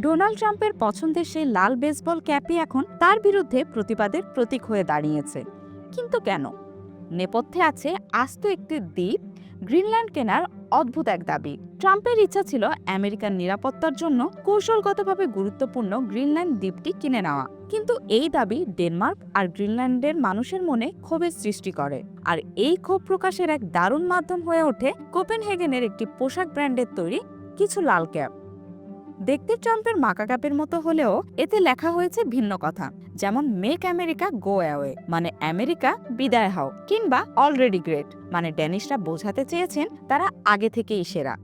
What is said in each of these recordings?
Donald ট্রাম্পের পছন্দের সেই লাল বেসবল ক্যাপই এখন তার বিরুদ্ধে প্রতিবাদের প্রতীক হয়ে দাঁড়িয়েছে। কিন্তু কেন? নেপথ্যে আছে আস্ত একটি দ্বীপ গ্রিনল্যান্ড কেনার অদ্ভুত এক দাবি। ট্রাম্পের ইচ্ছা ছিল আমেরিকার নিরাপত্তার জন্য কৌশলগতভাবে গুরুত্বপূর্ণ গ্রিনল্যান্ড দ্বীপটি কিনে নেওয়া। কিন্তু এই দাবি ডেনমার্ক আর গ্রিনল্যান্ডের মানুষের মনে ক্ষোভের সৃষ্টি করে। আর এই ক্ষোভ প্রকাশের এক দারুণ মাধ্যম হয়ে ওঠে কোপেনহেগেনের একটি পোশাক ব্র্যান্ডের তৈরি কিছু লাল ক্যাপ। দেখতে ট্রাম্পের মাকা ক্যাপের মতো হলেও এতে লেখা হয়েছে ভিন্ন কথা, যেমন মেক আমেরিকা গো অ্যাওয়ে মানে আমেরিকা বিদায় হও, কিংবা অলরেডি গ্রেট মানে ড্যানিশরা বোঝাতে চেয়েছেন তারা আগে থেকেই সেরা।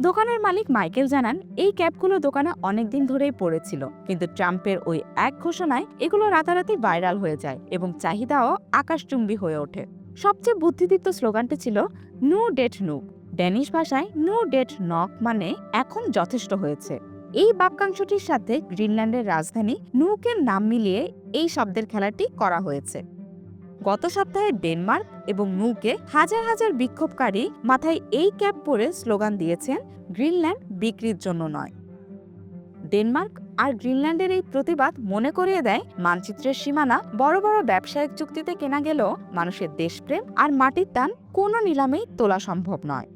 দোকানের মালিক মাইকেল জানান, এই ক্যাপগুলো দোকানে অনেকদিন ধরেই পড়েছিল, কিন্তু ট্রাম্পের ওই এক ঘোষণায় এগুলো রাতারাতি ভাইরাল হয়ে যায় এবং চাহিদাও আকাশচুম্বী হয়ে ওঠে। সবচেয়ে বুদ্ধিদীপ্ত স্লোগানটি ছিল নো ডেট নো। ড্যানিশ ভাষায় নো ডেট নক মানে এখন যথেষ্ট হয়েছে। এই বাক্যাংশটির সাথে গ্রিনল্যান্ডের রাজধানী নুকের নাম মিলিয়ে এই শব্দের খেলাটি করা হয়েছে। গত সপ্তাহে ডেনমার্ক এবং নুকে হাজার হাজার বিক্ষোভকারী মাথায় এই ক্যাপ পরে স্লোগান দিয়েছেন, গ্রিনল্যান্ড বিক্রির জন্য নয়। ডেনমার্ক আর গ্রিনল্যান্ডের এই প্রতিবাদ মনে করিয়ে দেয়, মানচিত্রের সীমানা বড় বড় ব্যবসায়িক চুক্তিতে কেনা গেলেও মানুষের দেশপ্রেম আর মাটির টান কোনো নিলামেই তোলা সম্ভব নয়।